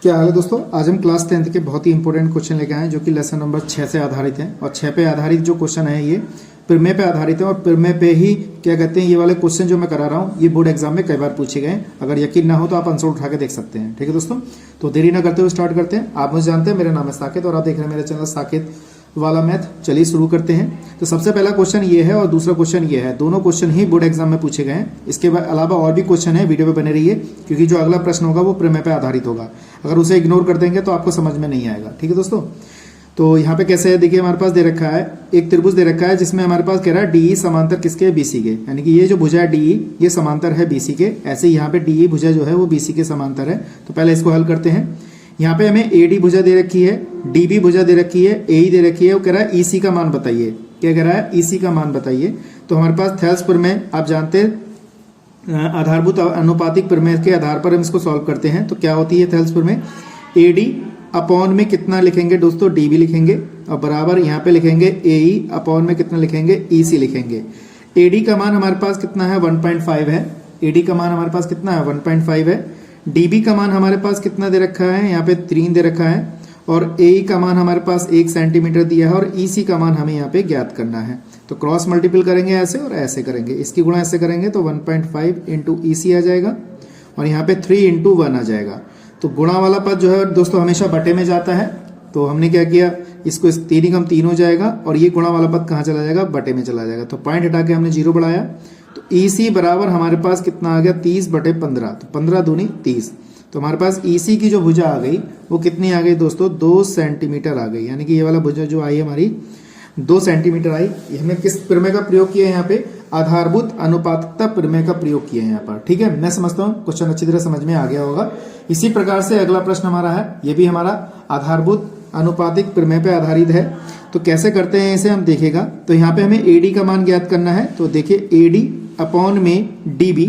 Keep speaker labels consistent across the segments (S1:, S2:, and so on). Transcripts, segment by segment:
S1: क्या हाल है दोस्तों। आज हम क्लास 10th के बहुत ही इंपॉर्टेंट क्वेश्चन लेके आए हैं जो कि लेसन नंबर 6 से आधारित हैं। और 6 पे आधारित जो क्वेश्चन है ये प्रमेय पे आधारित है और प्रमेय पे ही क्या कहते हैं ये वाले क्वेश्चन जो मैं करा रहा हूँ ये बोर्ड एग्जाम में कई बार पूछे गए। अगर यकीन ना हो तो आप आंसर उठा के देख सकते हैं। ठीक है दोस्तों, तो देरी ना करते हुए स्टार्ट करते हैं। आप मुझे जानते हैं, मेरा नाम है साकेत और आप देख रहे हैं मेरे चैनल साकेत वाला मैथ। चलिए शुरू करते हैं। तो सबसे पहला क्वेश्चन ये है और दूसरा क्वेश्चन ये है, दोनों क्वेश्चन ही बोर्ड एग्जाम में पूछे गए हैं। इसके अलावा और भी क्वेश्चन है, वीडियो पे बने रहिए क्योंकि जो अगला प्रश्न होगा वो प्रमेय पे आधारित होगा। अगर उसे इग्नोर कर देंगे तो आपको समझ में नहीं आएगा। ठीक है दोस्तों, तो यहाँ पे कैसे है देखिए, हमारे पास दे रखा है एक त्रिभुज दे रखा है जिसमें हमारे पास कह रहा है डीई समांतर किसके, बीसी के। यानी कि ये जो भुजा है डीई ये समांतर है बीसी के। ऐसे ही यहाँ पे डीई भुजा जो है वो बीसी के समांतर है। तो पहले इसको हल करते हैं। यहाँ पे हमें एडी भुजा दे रखी है, डीबी भुजा दे रखी है, एई दे रखी है। वो कह रहा है ईसी का मान बताइए। क्या कह रहा है, ईसी का मान बताइए। तो हमारे पास थेल्स प्रमेय आप जानते हैं, आधारभूत अनुपातिक प्रमेय के आधार पर हम इसको सॉल्व करते हैं। तो क्या होती है थेल्स प्रमेय, एडी अपॉन में कितना लिखेंगे दोस्तों, डीबी लिखेंगे और बराबर यहाँ पे लिखेंगे एई अपॉन में कितना लिखेंगे, ईसी लिखेंगे। एडी का मान हमारे पास कितना है, 1.5 है। एडी का मान हमारे पास कितना है, 1.5 है। डीबी का मान हमारे पास कितना दे रखा है, यहाँ पे 3 दे रखा है। और एई का मान हमारे पास 1 सेंटीमीटर दिया है और ईसी का मान हमें यहाँ पे ज्ञात करना है। तो क्रॉस मल्टीपल करेंगे ऐसे और ऐसे करेंगे, इसकी गुणा ऐसे करेंगे तो 1.5 इंटू ईसी आ जाएगा और यहाँ पे 3 इंटू 1 आ जाएगा। तो गुणा वाला पद जो है दोस्तों हमेशा बटे में जाता है। तो हमने क्या किया, इसको 3 कम 3 हो जाएगा और ये गुणा वाला पद कहाँ चला जाएगा, बटे में चला जाएगा। तो पॉइंट हटा के हमने 0 बढ़ाया। तो ईसी बराबर हमारे पास कितना आ गया, 30/15। तो 15 दूनी 30। तो हमारे पास ईसी की जो भुजा आ गई वो कितनी आ गई दोस्तों, 2 सेंटीमीटर आ गई। यानी कि ये वाला भुजा जो आई हमारी 2 सेंटीमीटर आई। ये हमने किस प्रमेय का प्रयोग किया है, यहाँ पे आधारभूत अनुपातिकता प्रमेय का प्रयोग किया है यहाँ पर। ठीक है, मैं समझता हूँ क्वेश्चन अच्छी तरह समझ में आ गया होगा। इसी प्रकार से अगला प्रश्न हमारा है, ये भी हमारा आधारभूत अनुपातिक प्रमेय पे आधारित है। तो कैसे करते हैं इसे हम देखेगा। तो यहाँ पे हमें एडी का मान ज्ञात करना है। तो देखिए एडी अपॉन में डीबी,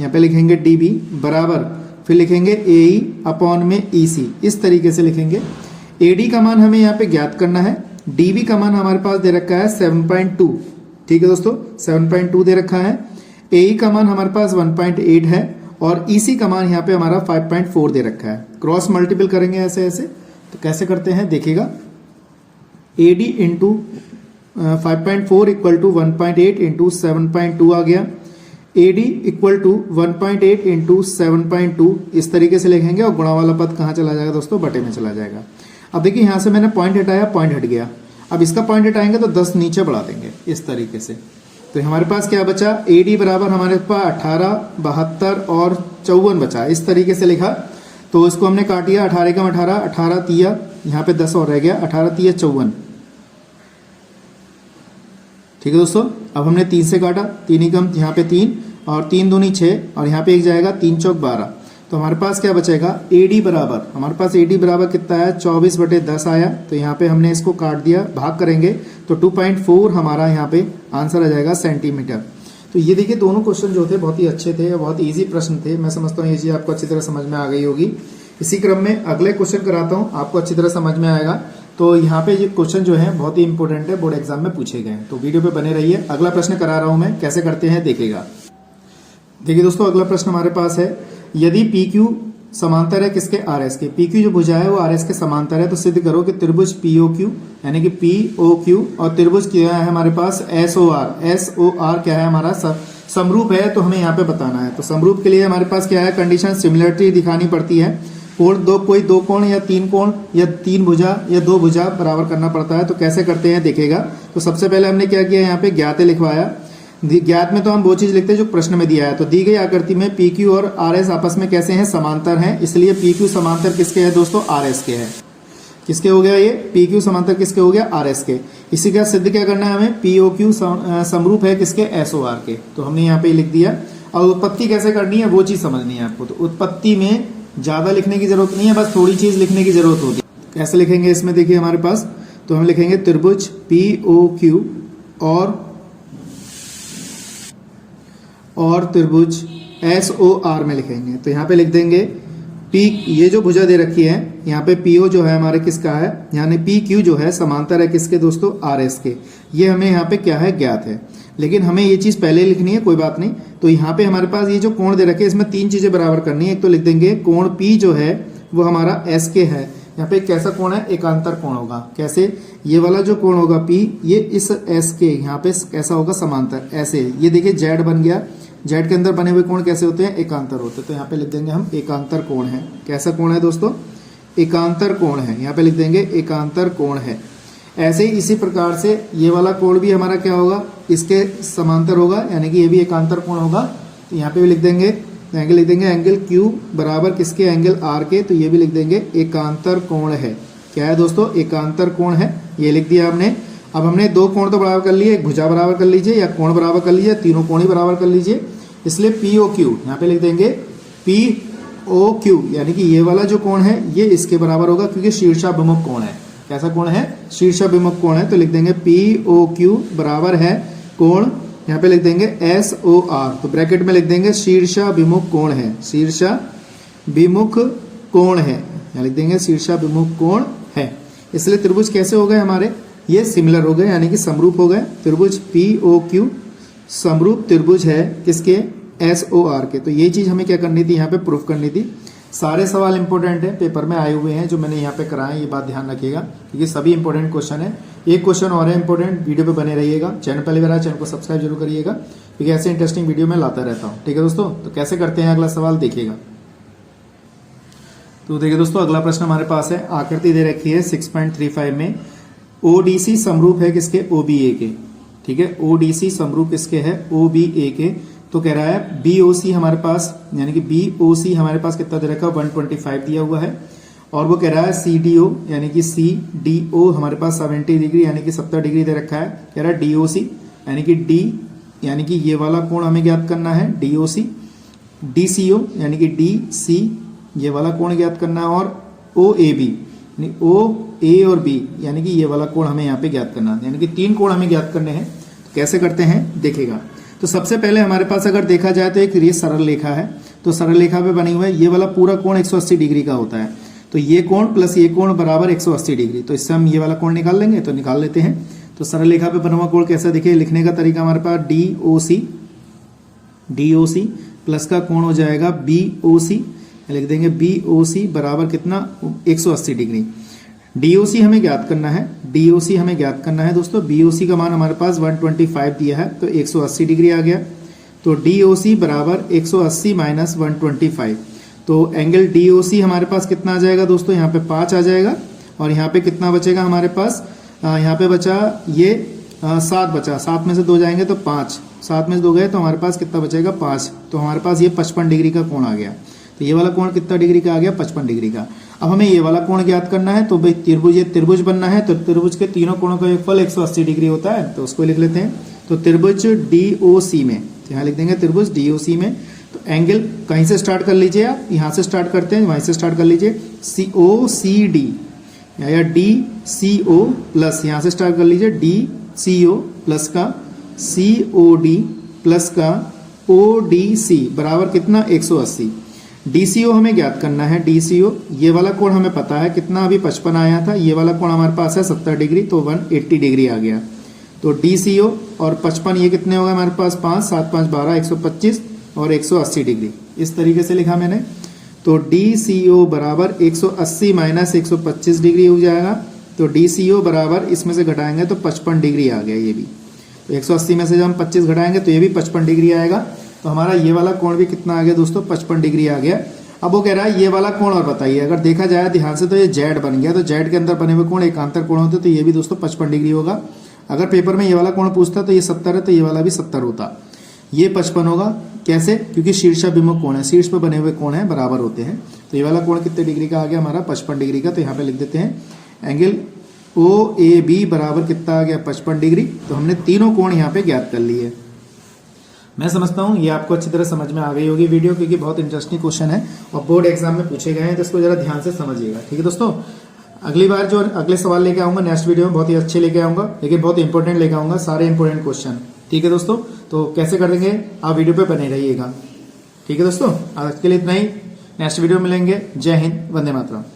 S1: यहाँ पे लिखेंगे डीबी बराबर फिर लिखेंगे एई अपॉन में ईसी। इस तरीके से लिखेंगे। एडी का मान हमें यहाँ पे ज्ञात करना है। डीबी का मान हमारे पास दे रखा है 7.2। ठीक है दोस्तों, 7.2 दे रखा है। एई का मान हमारे पास 1.8 है और ईसी का मान यहाँ पे हमारा 5.4 दे रखा है। क्रॉस मल्टीपल करेंगे ऐसे ऐसे। तो कैसे करते हैं देखिएगा, AD into 5.4 equal to 1.8 into 7.2 आ गया। एडी इक्वल टू 1.8 इंटू 7.2 इस तरीके से लिखेंगे और गुणा वाला पद कहाँ चला जाएगा दोस्तों, बटे में चला जाएगा। अब देखिए यहाँ से मैंने पॉइंट हटाया, पॉइंट हट गया। अब इसका पॉइंट हटाएंगे तो 10 नीचे बढ़ा देंगे इस तरीके से। तो हमारे पास क्या बचा, एडी बराबर हमारे पास 18, 72 और 54 बचा। इस तरीके से लिखा। तो इसको हमने काटिया, 18 कम 18, 18 तिया, यहाँ पे 10 और रह गया, 18 तिया 54। ठीक है दोस्तों, अब हमने 3 से काटा, 3 कम यहाँ पे 3 और 3 दूनी 6 और यहाँ पे 1 जाएगा, 3 चौक 12। तो हमारे पास क्या बचेगा, एडी बराबर हमारे पास एडी बराबर कितना है, 24/10 आया। तो यहाँ पे हमने इसको काट दिया, भाग करेंगे तो 2.4 हमारा यहाँ पे आंसर आ जाएगा सेंटीमीटर। तो ये देखिए दोनों क्वेश्चन जो थे बहुत ही अच्छे थे, बहुत ईजी प्रश्न थे। मैं समझता हूँ ये चीज़ आपको अच्छी तरह समझ में आ गई होगी। इसी क्रम में अगले क्वेश्चन कराता हूँ, आपको अच्छी तरह समझ में आएगा। तो यहाँ पे ये क्वेश्चन जो है बहुत ही इंपॉर्टेंट है, बोर्ड एग्जाम में पूछे गए हैं। तो वीडियो पे बने रहिए। अगला प्रश्न करा रहा हूँ मैं, कैसे करते हैं देखिएगा। देखिए दोस्तों अगला प्रश्न हमारे पास है, यदि पी क्यू समांतर है किसके, आर एस के। पी क्यू जो भुजा है वो आर एस के समांतर है। तो सिद्ध करो कि त्रिभुज पीओ क्यू यानी कि पीओ क्यू और त्रिभुज क्या है हमारे पास, एसओ आर। एसओ आर क्या है हमारा, समरूप है। तो हमें यहाँ पे बताना है। तो समरूप के लिए हमारे पास क्या है, कंडीशन सिमिलरिटी दिखानी पड़ती है। कोण कोई दो कोण या 3 कोण या 3 भुजा या 2 भुजा बराबर करना पड़ता है। तो कैसे करते हैं देखिएगा। तो सबसे पहले हमने क्या किया, यहाँ पे ज्ञात लिखवाया। ज्ञात में तो हम वो चीज लिखते हैं जो प्रश्न में दिया है। तो दी गई आकृति में पी क्यू और आर एस आपस में कैसे हैं, समांतर हैं। इसलिए पी क्यू समांतर किसके है दोस्तों, आर एस के है। किसके हो गया ये, पी क्यू समांतर किसके हो गया, आर एस के। इसी का सिद्ध क्या करना है हमें, पीओ क्यू समरूप है किसके, एसओ आर के। तो हमने यहाँ पे लिख दिया। और उत्पत्ति कैसे करनी है वो चीज समझनी है आपको। तो उत्पत्ति में ज्यादा लिखने की जरूरत नहीं है, बस थोड़ी चीज लिखने की जरूरत होती है। कैसे लिखेंगे इसमें देखिए हमारे पास, तो हम लिखेंगे त्रिभुज पीओ क्यू और त्रिभुज एसओ आर में लिखेंगे। तो यहाँ पे लिख देंगे पी, ये जो भुजा दे रखी है यहाँ पे पीओ जो है हमारे किसका है, यानी पी क्यू जो है समांतर है किसके दोस्तों, आर एस के। ये हमें यहाँ पे क्या है, ज्ञात है। लेकिन हमें ये चीज पहले लिखनी है, कोई बात नहीं। तो यहाँ पे हमारे पास ये जो कोण दे रखे हैं इसमें 3 चीजें बराबर करनी है। एक तो लिख देंगे कोण पी जो है वो हमारा एस के है। यहाँ पे कैसा कोण है, एकांतर कोण होगा। कैसे, ये वाला जो कोण होगा पी, ये इस एस के यहाँ पे कैसा होगा, समांतर। ऐसे ये देखिए जेड बन गया, जेड के अंदर बने हुए कोण कैसे होते हैं, एकांतर होते हैं। तो यहाँ पे लिख देंगे हम एकांतर कोण है। कैसा कोण है दोस्तों, एकांतर कोण है। यहाँ पे लिख देंगे एकांतर कोण है। ऐसे ही इसी प्रकार से ये वाला कोण भी हमारा क्या होगा, इसके समांतर होगा, यानी कि ये भी एकांतर कोण होगा। तो यहाँ पे भी लिख देंगे, एंगल लिख देंगे एंगल क्यू बराबर किसके, एंगल आर के। तो ये भी लिख देंगे एकांतर कोण है। क्या है दोस्तों, एकांतर कोण है। ये लिख दिया हमने। अब हमने दो कोण तो बराबर कर लिए, एक भुजा बराबर कर लीजिए या कोण बराबर कर लीजिए, तीनों कोण ही बराबर कर लीजिए। इसलिए पी ओ क्यू, यहाँ पे लिख देंगे पी ओ क्यू, यानी कि ये वाला जो कोण है ये इसके बराबर होगा, क्योंकि शीर्षाभिमुख कोण है। कैसा कोण है, शीर्षाभिमुख कोण है। तो लिख देंगे पी ओ क्यू बराबर है कोण, यहाँ पे लिख देंगे एस ओ आर। तो ब्रैकेट में लिख देंगे शीर्षाभिमुख कोण है, शीर्षाभिमुख कोण है, यहाँ लिख देंगे शीर्षाभिमुख कोण है। इसलिए त्रिभुज कैसे हो गए हमारे, ये सिमिलर हो गए, यानी कि समरूप हो गए। त्रिभुज पी ओ क्यू समरूप त्रिभुज है किसके, एस ओ आर के। तो ये चीज हमें क्या करनी थी, यहाँ पे प्रूफ करनी थी। सारे सवाल इंपॉर्टेंट है, पेपर में आए हुए हैं जो मैंने यहाँ पे कराए, ये बात ध्यान रखिएगा, क्योंकि सभी इंपॉर्टेंट क्वेश्चन है। एक क्वेश्चन और है इंपॉर्टेंट, वीडियो पे बने रहिएगा। चैनल पहली बार आए, चैनल को सब्सक्राइब जरूर करिएगा, क्योंकि ऐसे इंटरेस्टिंग वीडियो मैं लाता रहता हूँ। ठीक है दोस्तों, तो कैसे करते हैं अगला सवाल देखिएगा। तो देखिए दोस्तों, अगला प्रश्न हमारे पास है, आकृति दे रखी है 6.35 में, ओडीसी समरूप है किसके, ओबीए के। ठीक है, ओडीसी समरूप किसके है, ओबीए के। तो कह रहा है बीओसी हमारे पास, यानी कि बीओसी हमारे पास कितना दे रखा है, 125 दिया हुआ है। और वो कह रहा है सीडीओ, यानी कि सीडीओ हमारे पास 70 डिग्री, यानी कि 70 डिग्री दे रखा है। कह रहा है डीओसी, यानी कि डी, यानी कि ये वाला कोण हमें ज्ञात करना है, डीओसी। डीसीओ, यानी कि डीसी, ये वाला कोण ज्ञात करना है। और ओएबी, यानी ओ ए और बी, यानी कि ये वाला कोण हमें यहाँ पे ज्ञात करना है, यानी कि 3 कोण हमें ज्ञात करने हैं। तो कैसे करते हैं देखिएगा। तो सबसे पहले हमारे पास अगर देखा जाए तो एक ये सरल रेखा है, तो सरल रेखा पे बनी हुई है, ये वाला पूरा कोण 180 डिग्री का होता है। तो ये कोण प्लस ये कोण बराबर 180 डिग्री। तो इससे हम ये वाला कोण निकाल लेंगे, तो निकाल लेते हैं। तो सरल रेखा पे बना हुआ कोण कैसा दिखे, लिखने का तरीका हमारे पास डीओसी प्लस का कोण हो जाएगा बीओसी, लिख देंगे बीओसी बराबर कितना, 180 डिग्री। डीओसी हमें ज्ञात करना है, डीओसी हमें ज्ञात करना है दोस्तों। बीओसी का मान हमारे पास 125 दिया है, तो 180 डिग्री आ गया। तो डीओसी बराबर 180 माइनस 125। तो एंगल डीओसी हमारे पास कितना आ जाएगा दोस्तों, यहाँ पे 5 आ जाएगा। और यहाँ पे कितना बचेगा हमारे पास, यहाँ पे बचा ये 7 बचा, 7 में से 2 जाएंगे तो 5, 7 में से 2 गए तो हमारे पास कितना बचेगा, 5। तो हमारे पास ये 55 डिग्री का कोण आ गया। तो ये वाला कोण कितना डिग्री का आ गया, 55 डिग्री का। अब हमें ये वाला कोण ज्ञात करना है, तो भाई त्रिभुज, ये त्रिभुज बनना है, तो त्रिभुज के तीनों कोणों का योगफल 180 डिग्री होता है, तो उसको लिख लेते हैं। तो त्रिभुज डीओसी में, यहाँ लिख देंगे त्रिभुज डीओसी में। तो एंगल कहीं से स्टार्ट कर लीजिए आप, यहाँ से स्टार्ट करते हैं, वहीं से स्टार्ट कर लीजिए, COCD या DCO प्लस, यहाँ से स्टार्ट कर लीजिए DCO प्लस का COD प्लस का ODC बराबर कितना, 180। DCO हमें ज्ञात करना है, DCO ये वाला कोण हमें पता है कितना, अभी 55 आया था, ये वाला कोण हमारे पास है 70 डिग्री, तो 180 डिग्री आ गया। तो DCO और 55 ये कितने हो गए हमारे पास, 5 7 5 12, 125 और 180 डिग्री, इस तरीके से लिखा मैंने। तो DCO बराबर 180 माइनस 125 डिग्री हो जाएगा। तो DCO बराबर इसमें से घटाएंगे तो 55 डिग्री आ गया ये भी। तो 180 में से जब हम 25 घटाएंगे तो ये भी 55 डिग्री आएगा। तो हमारा ये वाला कोण भी कितना आ गया दोस्तों, 55 डिग्री आ गया। अब वो कह रहा है ये वाला कोण और बताइए। अगर देखा जाए ध्यान से तो ये जेड बन गया, तो जेड के अंदर बने हुए कोण एकांतर कोण होते, तो ये भी दोस्तों 55 डिग्री होगा। अगर पेपर में ये वाला कोण पूछता तो ये 70 है, तो ये वाला भी 70 होता, ये 55 होगा। कैसे, क्योंकि शीर्षाभिमुख कोण है, शीर्ष पर बने हुए कोण है बराबर होते हैं। तो ये वाला कोण कितने डिग्री का आ गया हमारा, 55 डिग्री का। तो यहाँ पे लिख देते हैं एंगल OAB बराबर कितना आ गया, 55 डिग्री। तो हमने तीनों कोण यहाँ पे ज्ञात कर लिए। मैं समझता हूँ ये आपको अच्छी तरह समझ में आ गई होगी वीडियो, क्योंकि बहुत इंटरेस्टिंग क्वेश्चन है और बोर्ड एग्जाम में पूछे गए हैं, तो इसको जरा ध्यान से समझिएगा। ठीक है दोस्तों, अगली बार जो अगले सवाल लेके आऊंगा नेक्स्ट वीडियो में बहुत ही अच्छे लेके आऊंगा, लेकिन बहुत इंपॉर्टेंट लेके आऊंगा, सारे इंपॉर्टेंट क्वेश्चन। ठीक है दोस्तों, तो कैसे कर देंगे आप वीडियो पे बने रहिएगा। ठीक है दोस्तों, आज के लिए इतना ही, नेक्स्ट वीडियो मिलेंगे। जय हिंद, वंदे मातरम।